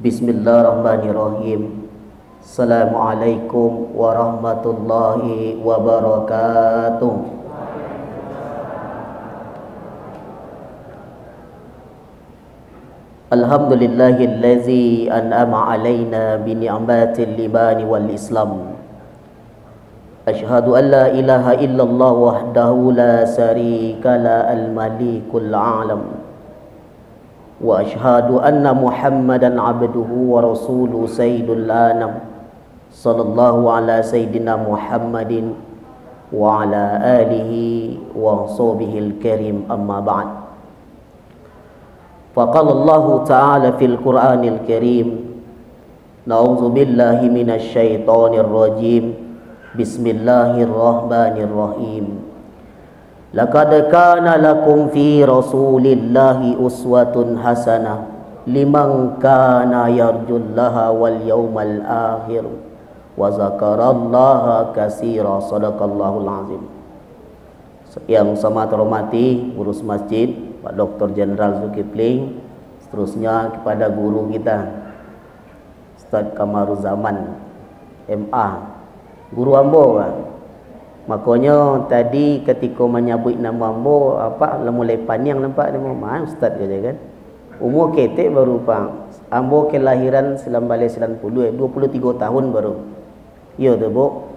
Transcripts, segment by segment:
Bismillahirrahmanirrahim. Assalamualaikum warahmatullahi wabarakatuh. Alhamdulillahillazi an'ama alaina bi ni'matil iman wal islam. Asyhadu an la ilaha illallah wahdahu la syarika la al-malikul a'lam. Wa asyhadu anna Muhammadan abduhu wa rasuluhu sayyidul anam. Sallallahu ala sayyidina Muhammadin wa ala alihi wa sahbihil karim, amma ba'd. Faqala Allah ta'ala fil Qur'anil Karim, na'udzu billahi minasy syaithanir rajim. Bismillahirrahmanirrahim. Laqad kana lakum fi Rasulillahi uswatun hasanah liman kana yarjullaha wal yawmal akhir wa zakarallaha katsira. Shadaqallahul azim. Yang sama terhormati Urus Masjid Pak Dr. Jenderal Zulkifli, seterusnya kepada guru kita Ustaz Kamaruzaman MA, guru ambo kan. Makanya tadi ketika menyebut nama ambo apa mulai panjang nampak nama mana ustaz kata kan. Umur ketek baru pak. Ambo kelahiran 1990, 23 tahun baru. Ya tu bu.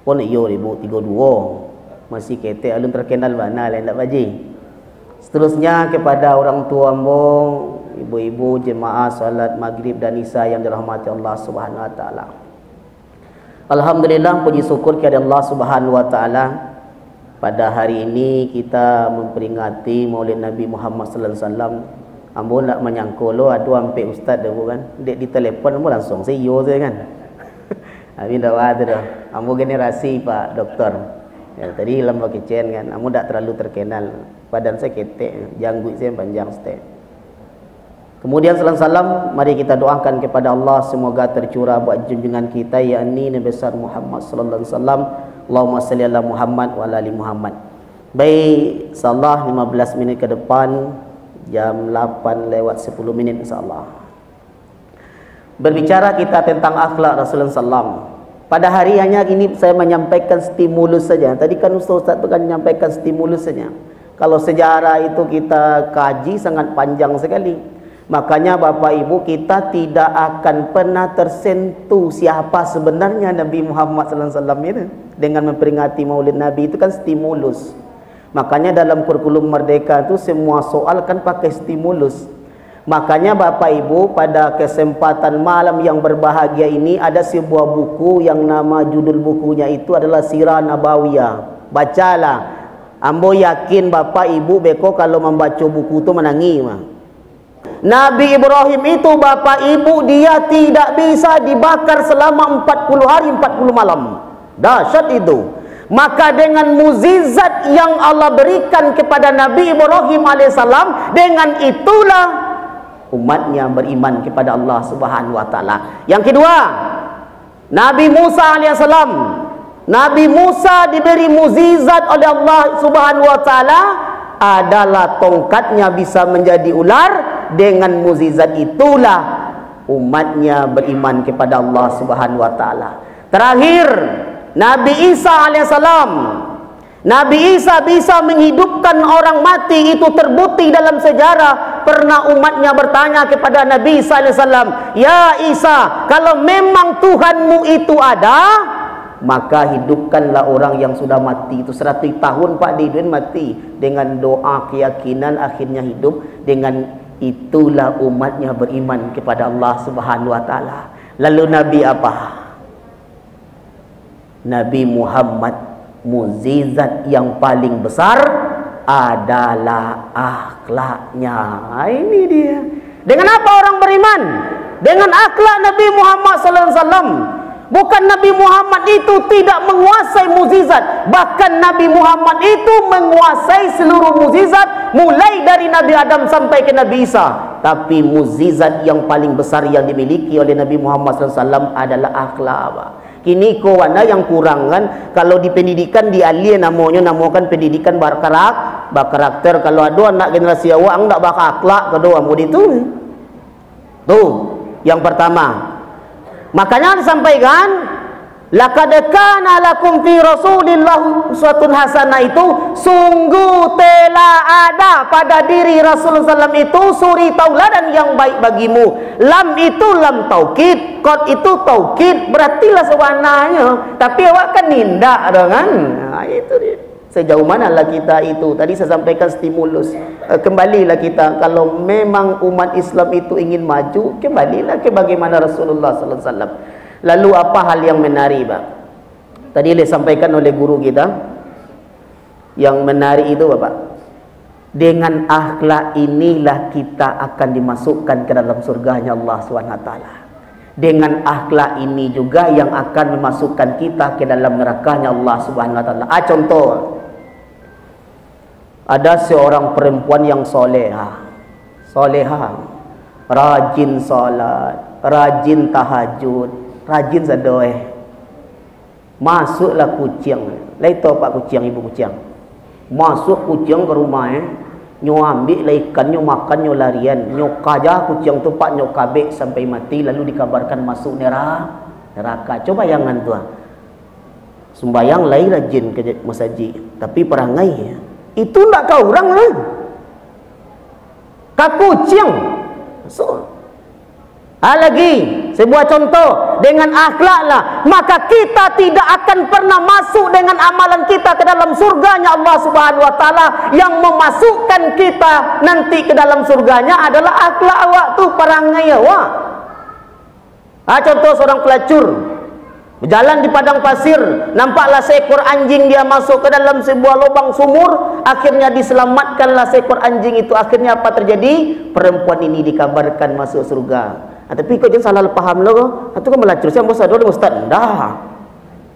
Pon yo 2032. Masih ketek alun terkenal mana lain tak baji. Seterusnya kepada orang tua ambo, ibu-ibu jemaah salat maghrib dan isya yang dirahmati Allah Subhanahu wa taala. Alhamdulillah, puji syukur kepada Allah Subhanahu wa taala. Pada hari ini kita memperingati Maulid Nabi Muhammad sallallahu alaihi wasallam. Ambo nak menyangka lo ada ampe ustaz dah kan. Dek di telefon ambo langsung saya yo saya kan. Abi dah ada dah. Ambo generasi Pak Doktor. Ya, tadi lama kecen kan. Ambo tak terlalu terkenal. Badan saya ketek, janggut saya panjang stek. Kemudian salam, mari kita doakan kepada Allah semoga tercurah buat junjungan kita yakni Nabi besar Muhammad sallallahu alaihi wasallam. Allahumma shalli ala Muhammad wa ala ali Muhammad. Baik, insyaallah 15 minit ke depan jam 8:10 insyaallah. Berbicara kita tentang akhlak Rasulullah sallam. Pada hari hanya ini saya menyampaikan stimulus saja. Tadi kan Ustaz kan menyampaikan stimulus saja. Kalau sejarah itu kita kaji sangat panjang sekali. Makanya Bapak Ibu, kita tidak akan pernah tersentuh siapa sebenarnya Nabi Muhammad SAW itu. Dengan memperingati Maulid Nabi itu kan stimulus. Makanya dalam kurikulum Merdeka itu semua soal kan pakai stimulus. Makanya Bapak Ibu, pada kesempatan malam yang berbahagia ini ada sebuah buku yang nama judul bukunya itu adalah Sirah Nabawiyah. Bacalah. Ambo yakin Bapak Ibu beko kalau membaca buku itu menangis mah. Nabi Ibrahim itu Bapak Ibu dia tidak bisa dibakar selama 40 hari 40 malam. Dahsyat itu. Maka dengan mukjizat yang Allah berikan kepada Nabi Ibrahim alaihissalam, dengan itulah umatnya beriman kepada Allah Subhanahu wa taala. Yang kedua, Nabi Musa alaihissalam. Nabi Musa diberi mukjizat oleh Allah Subhanahu wa taala adalah tongkatnya bisa menjadi ular. Dengan mukjizat itulah umatnya beriman kepada Allah Subhanahu wa taala. Terakhir, Nabi Isa alaihissalam. Nabi Isa bisa menghidupkan orang mati, itu terbukti dalam sejarah. Pernah umatnya bertanya kepada Nabi Isa alaihissalam, "Ya Isa, kalau memang Tuhanmu itu ada, maka hidupkanlah orang yang sudah mati." Itu 100 tahun Pak Didin mati. Dengan doa keyakinan akhirnya hidup. Dengan itulah umatnya beriman kepada Allah Subhanahu wa taala. Lalu Nabi apa? Nabi Muhammad, mukjizat yang paling besar adalah akhlaknya. Ini dia. Dengan apa orang beriman? Dengan akhlak Nabi Muhammad sallallahu alaihi wasallam. Bukan Nabi Muhammad itu tidak menguasai mukjizat, bahkan Nabi Muhammad itu menguasai seluruh mukjizat mulai dari Nabi Adam sampai ke Nabi Isa. Tapi mukjizat yang paling besar yang dimiliki oleh Nabi Muhammad SAW adalah akhlak. Kini ko wana yang kurang kan, kalau di pendidikan di alien namakan pendidikan berkarakter. Kalau ada anak generasi awak ndak bakal akhlak kedua mau itu. Tuh. Yang pertama, makanya disampaikan, laqad kana lakum fi Rasulillah uswatun hasanah, itu sungguh telah ada pada diri Rasulullah SAW itu suri tauladan yang baik bagimu. Lam itu lam taukid, qad itu taukid, berartilah sewananya. Tapi awak kan nindak kan? Nah, itu dia. Sejauh manalah kita itu. Tadi saya sampaikan stimulus. Kembalilah kita, kalau memang umat Islam itu ingin maju, kembalilah ke bagaimana Rasulullah SAW. Lalu apa hal yang menarik, Pak? Tadi disampaikan oleh guru kita. Yang menarik itu, Bapak, dengan akhlak inilah kita akan dimasukkan ke dalam surganya Allah SWT. Dengan akhlak ini juga yang akan memasukkan kita ke dalam nerakanya Allah SWT. Contoh, ada seorang perempuan yang soleha, rajin salat, rajin tahajud, rajin sedoeh. Masuklah kucing. Lai tahu Pak kucing, ibu kucing. Masuk kucing ke rumah, nyo ambil lah ikan, nyo makan, nyo larian, nyo kaja kucing tu Pak, nyo kabek sampai mati, lalu dikabarkan masuk neraka. Coba bayangan tu. Sembayang lai rajin ke masjid, tapi perangai itu tak kau orang lah. Ka kucing. So, lagi sebuah contoh, dengan akhlaklah maka kita tidak akan pernah masuk dengan amalan kita ke dalam surganya Allah Subhanahu wa taala. Yang memasukkan kita nanti ke dalam surganya adalah akhlak awak tu, perangai awak. Contoh seorang pelacur berjalan di padang pasir, nampaklah seekor anjing, dia masuk ke dalam sebuah lubang sumur, akhirnya diselamatkanlah seekor anjing itu. Akhirnya apa terjadi? Perempuan ini dikabarkan masuk surga. Tapi kau jangan salah paham lo, itu kan melacur siapa bosan dulu ustaz. Dah,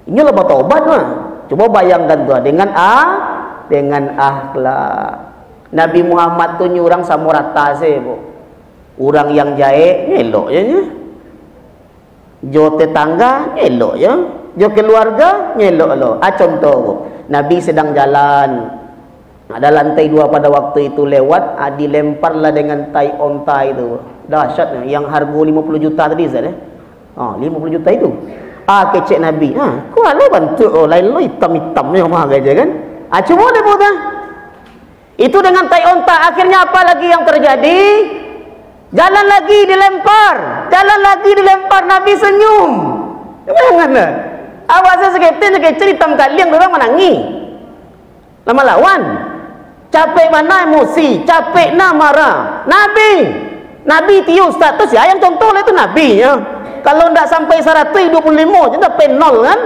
ini lah bertobat mah. Coba bayangkan tuh dengan akhlak. Nabi Muhammad tu nyurang sama rata sih, bu. Orang yang jaik nyelok ya, jo tetangga nyelok ya, jo keluarga nyelok lo. Contoh, bu. Nabi sedang jalan, ada lantai 2 pada waktu itu lewat, dilemparlah dengan tai onta itu. Dahsyat, yang harga 50 juta tadi Ustaz 50 juta itu. Kecek Nabi. Kau ala bantu lain lo hitam-hitam ni mah aja kan. Cuma dia buat. Itu dengan tai onta. Akhirnya apa lagi yang terjadi? Jalan lagi dilempar, Nabi senyum. Jangan. Awak saya sekecil hitam kaliang orang menangi. Lama lawan. Capek mana emosi, capek na marah. Nabi tiu status ya, yang contoh lah itu Nabi ya. Kalau tidak sampai 125 jadi penol kan.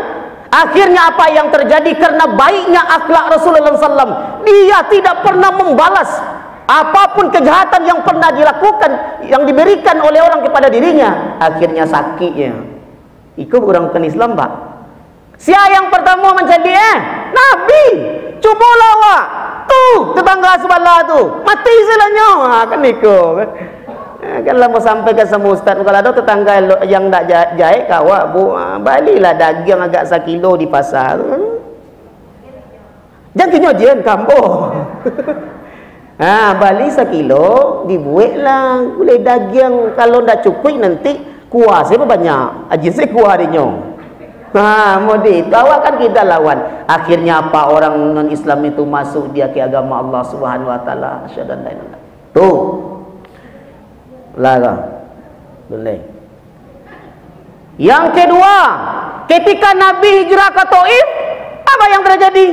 Akhirnya apa yang terjadi? Karena baiknya akhlak Rasulullah SAW, dia tidak pernah membalas apapun kejahatan yang pernah dilakukan, yang diberikan oleh orang kepada dirinya. Akhirnya sakitnya ikut orang bukan Islam, Pak. Siapa yang pertama menjadi Nabi? Coba lawak tuh tetangga sebelah tu mati selanya. Kan ikut kan lama sampai ke sama ustaz, kalau ada tetangga yang tak jahit kawak bu, balilah daging agak 1 kilo di pasar. Jangan kinyojian kampung. Bali 1 kilo dibuatlah boleh daging. Kalau tak cukup nanti kuah saya banyak, aja saya kuah dia nyong. Mudi awak kan kita lawan. Akhirnya apa? Orang non Islam itu masuk dia ke agama Allah Subhanahu wa taala. Asyhadu an la ilaha illallah. Tuh. Lara. Boleh. Yang kedua, ketika Nabi hijrah ke Taif, apa yang terjadi?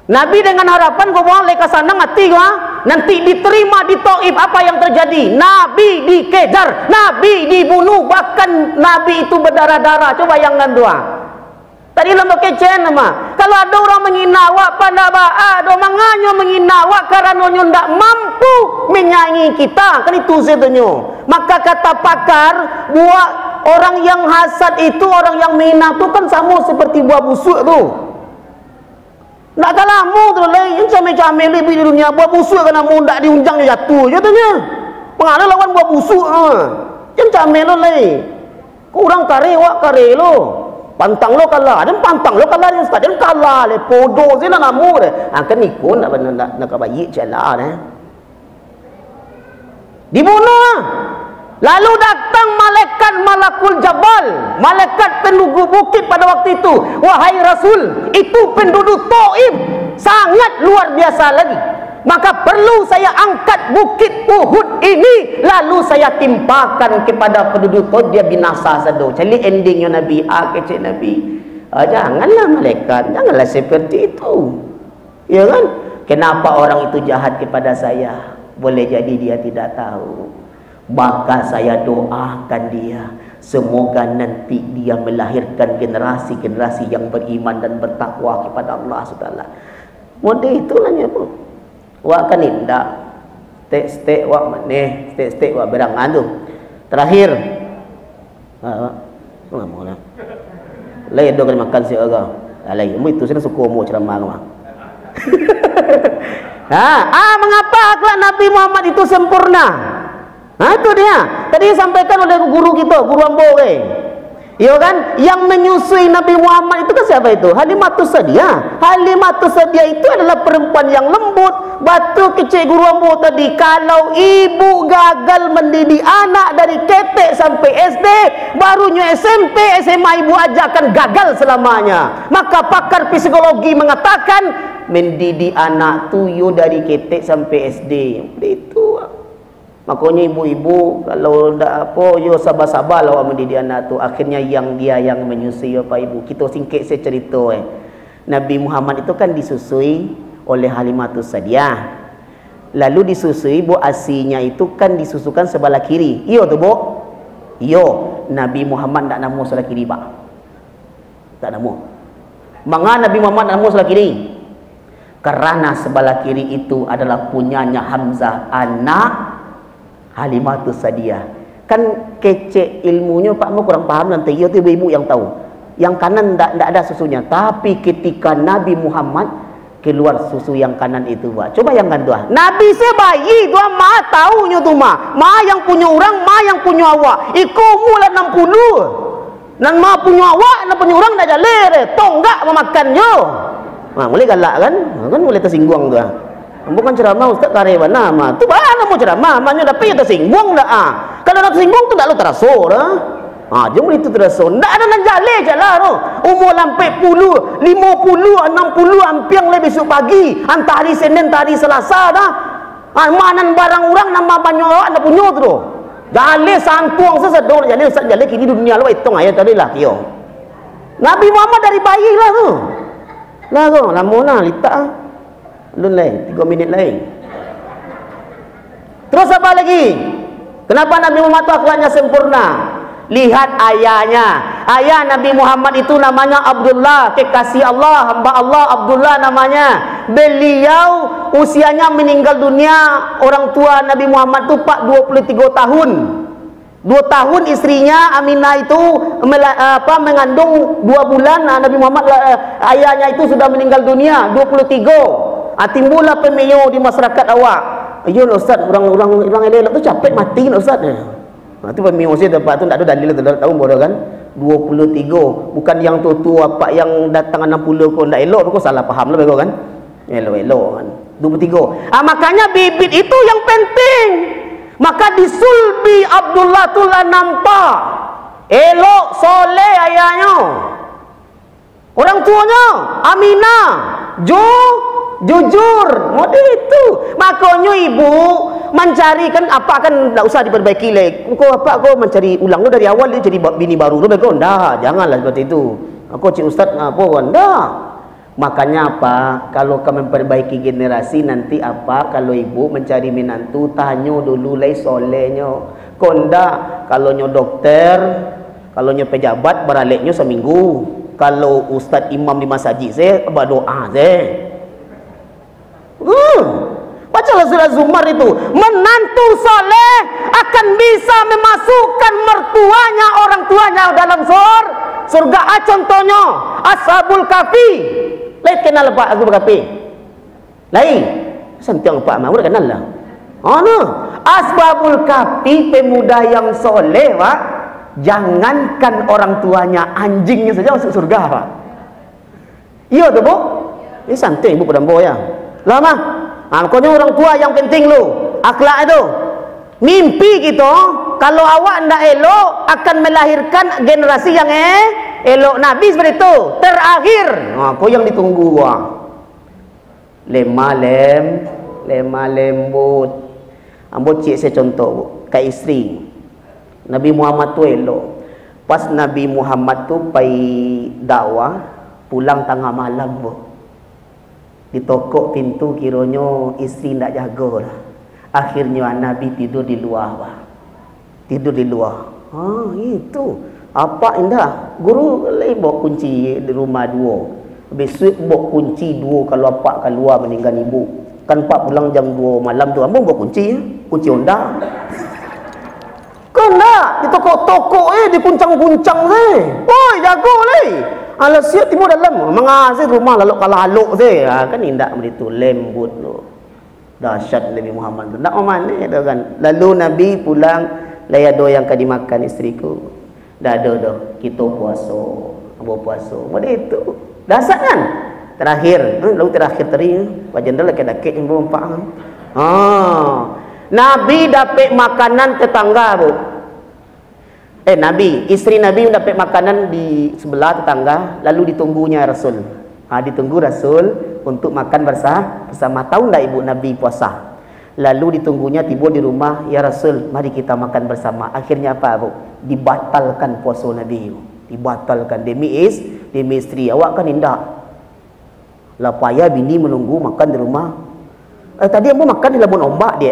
Nabi dengan harapan kau bawa ke sana mati nanti diterima di Taif. Apa yang terjadi? Nabi dikejar, Nabi dibunuh, bahkan Nabi itu berdarah-darah. Coba bayangkan doa. Tadi lama kecen nama. Kalau ada orang menghina awak pada ada manganyo menghina awak karena nyo ndak mampu menyaingi kita, kan itu sebenarnya. Maka kata pakar, buat orang yang hasad itu, orang yang menghina itu kan sama seperti buah busuk tu. Ndak kalah mu tu lain, camel-camel lebih di dunia buah busuk kan mu ndak diunjangnya jatuh je tanya. Pengaruh lawan buah busuk camel lain. Kurang kare wak kare lo. Pantang lo kalah, dan pantang lo kalah ni ustaz, dan kalah le podo zina namu le. Kan ikut nak benar nak bayi celah Dibunuh Lalu datang malaikat malakul jabal, malaikat penduduk bukit pada waktu itu. Wahai Rasul, itu penduduk Taif sangat luar biasa lagi. Maka perlu saya angkat bukit Uhud ini, lalu saya timpakan kepada penduduk Taif, dia binasa sado. Jadi endingnya Nabi, kecil Nabi. Janganlah malaikat, janganlah seperti itu. Ya kan? Kenapa orang itu jahat kepada saya? Boleh jadi dia tidak tahu. Maka saya doakan dia, semoga nanti dia melahirkan generasi-generasi yang beriman dan bertakwa kepada Allah SWT. Model itulah nya pun. Wak kan indah. Stek wak maneh, stek wak berangan tu. Terakhir. Ngomong lah. Lain dok makan si aga. Lain mu itu sudah suku mu ceramah mah. Mengapa akhlak Nabi Muhammad itu sempurna? Itu dia. Tadi disampaikan oleh guru kita, guru Ambo ya kan? Yang menyusui Nabi Muhammad itu kan siapa itu? Halimatus Sadiah. Halimatus Sadiah itu adalah perempuan yang lembut. Batu kecil guru Ambo tadi, kalau ibu gagal mendidik anak dari ketek sampai SD, barunya SMP, SMA ibu ajarkan gagal selamanya. Maka pakar psikologi mengatakan mendidik anak tuyu dari ketek sampai SD. Itu. Makanya ibu-ibu kalau ndak apa yo sabar-sabar lah mendidik anak tu, akhirnya yang menyusui apa ibu. Kita singkit saya cerita Nabi Muhammad itu kan disusui oleh Halimatus Sadiah. Lalu disusui bu asinya itu kan disusukan sebelah kiri. Iyo tu bu. Iyo, Nabi Muhammad ndak namo sebelah kiri pak. Tak namo. Mangga Nabi Muhammad namo sebelah kiri? Karena sebelah kiri itu adalah punyanya Hamzah anak Halimatus Sadiah. Kan kecek ilmunya Pak Mu kurang paham nanti. Ya tu ibu yang tahu. Yang kanan tidak ada susunya. Tapi ketika Nabi Muhammad keluar susu yang kanan itu, Pak. Coba yang kan tuah. Nabi sebayi tuah ma tahunya tu ma. Ma yang punya orang, ma yang punya awak. Iku mula 60. Dan ma punya awak, dan punya orang dah jalir. Tonggak memakannya. Mulai galak kan? Kan mulai tersinggung tuah. Bukan ceramah Ustaz karyawan nama. Tu mana mau ceramah? Maknanya tapi ya tersinggung dah. Kalau nak tersinggung tu tak lu terasa dah. Jom itu terasa. Ndak ada nak jalan je lah tu. Umur lampai 50, 50, 60 ampiang le besok pagi. Antah hari Senin, hari Selasa dah. Manan barang orang nama banyak nak punya tu tu. Jalan santuang sesedor jalan Ustaz jalan kini dunia lu hitung ayat tadi lah kio. Nabi Muhammad dari bayi lah tu. Lah tu lama nah litak. Lun lain, 3 minit lain. Terus apa lagi? Kenapa Nabi Muhammad itu akhlaknya sempurna? Lihat ayahnya. Ayah Nabi Muhammad itu namanya Abdullah, kekasih Allah, hamba Allah, Abdullah namanya. Beliau usianya meninggal dunia, orang tua Nabi Muhammad itu 23 tahun. 2 tahun istrinya Aminah itu mengandung 2 bulan. Nabi Muhammad ayahnya itu sudah meninggal dunia 23. Timbullah pemeo di masyarakat awak. Ayo Ustaz, orang elok tu capek mati Ustaz. Itu pemeo saya dapat tu tak ada dalil tahu bodoh kan. 23. Bukan yang tu apa yang datang 60 kau ndak elok kau salah faham lah kan. Elok kan. 23. Makanya bibit itu yang penting. Maka disulbi Abdullah tu lah nampak elok soleh ayahnya. Orang tuanya Aminah jujur, model itu. Makanya ibu mencari kan apa kan tak usah diperbaiki lagi. Kau mencari ulang lo dari awal dia jadi bini baru lo bego. Dah, janganlah seperti itu. Aku cik ustaz apa kan? Dah. Makanya apa? Kalau kau memperbaiki generasi nanti apa? Kalau ibu mencari menantu tanya dulu lagi solehnya. Konda kalau nyo dokter, kalau nyo pejabat beraliknya seminggu. Kalau ustaz imam di masjid saya berdoa saya. Bacalah surah Zumar itu. Menantu soleh akan bisa memasukkan mertuanya, orang tuanya dalam surga. Contohnya Ashabul Kahfi. Lain kenal Pak Ashabul Kahfi? Lain. Santiang Pak Mahmud kenal lah. Ashabul Kahfi pemuda yang soleh Pak. Jangankan orang tuanya, anjingnya saja masuk surga Pak. Iya tu Bu? Ini santai Bu pada Mbo ya. Lama. Makanya orang tua yang penting lu akhlak itu. Mimpi kita kalau awak ndak elok akan melahirkan generasi yang elok. Nabi seperti itu. Terakhir, apa yang ditunggu gua? Lemah lembut. Ambo cik saya contoh, bu, kat isteri. Nabi Muhammad tu elok. Pas Nabi Muhammad tu pergi dakwah, pulang tengah malam, bu. Ditokok pintu, kiranya isteri ndak jaga lah. Akhirnya Nabi tidur di luar, bah. Tidur di luar. Itu. Apa indah? Guru bawa kunci di rumah dua. Besok bawa kunci dua kalau apa keluar meninggal ibu. Kan pak pulang jam 2 malam tu, abang bawa kunci, kunci Honda. Kan tak? Ditokok-tokok dikuncang-kuncang Oi, jago Ala siap timur dalam. Mengasih rumah lalu kalaluk kan indak begitu lembut lo. Dahsyat Nabi Muhammad tu. Tak mana tu kan. Lalu Nabi pulang, layado yang kadi makan isteriku. Dah ada kita puasa. Ambo puasa. Macam itu. Dahsyat kan? Terakhir, lalu terakhir tadi, wajan dah lagi dakik yang berempat. Nabi dapat makanan tetangga, bu. Isteri Nabi dapat makanan di sebelah tetangga, lalu ditunggunya Rasul. Ditunggu Rasul untuk makan bersama. Tahu tak ibu Nabi puasa? Lalu ditunggunya tiba di rumah, ya Rasul, mari kita makan bersama. Akhirnya apa, bu? Dibatalkan puasa Nabi, bu. Dibatalkan demi isteri. Awak kan indah. Lah payah bini menunggu makan di rumah. Tadi ambo makan di labun ombak dia.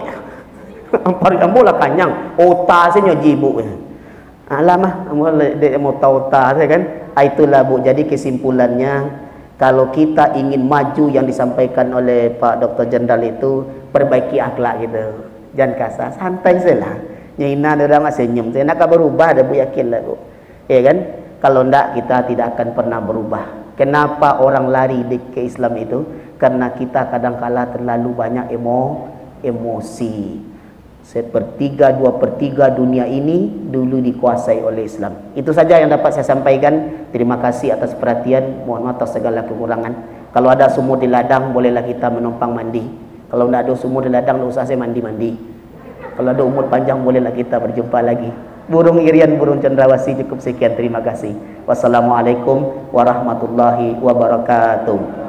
Ampari ambo lah kanyang. Otak saya nyoji ibu. Alamah, ambo dia mau tahu otak saya kan. Itulah bu. Jadi kesimpulannya, kalau kita ingin maju yang disampaikan oleh Pak Dr. Jenderal itu, perbaiki akhlak kita. Jangan kasar, santai sajalah. Nyina ada orang senyum. Saya nak berubah dah bu, yakinlah bu. Ya kan? Kalau ndak kita tidak akan pernah berubah. Kenapa orang lari ke Islam itu? Karena kita kadang-kala terlalu banyak emosi. 1/3, 2/3 dunia ini dulu dikuasai oleh Islam. Itu saja yang dapat saya sampaikan. Terima kasih atas perhatian. Mohon maaf atas segala kekurangan. Kalau ada sumur di ladang, bolehlah kita menumpang mandi. Kalau tidak ada sumur di ladang, tidak usah saya mandi-mandi. Kalau ada umur panjang, bolehlah kita berjumpa lagi. Burung irian, burung cendrawasih. Cukup sekian, terima kasih. Wassalamualaikum warahmatullahi wabarakatuh.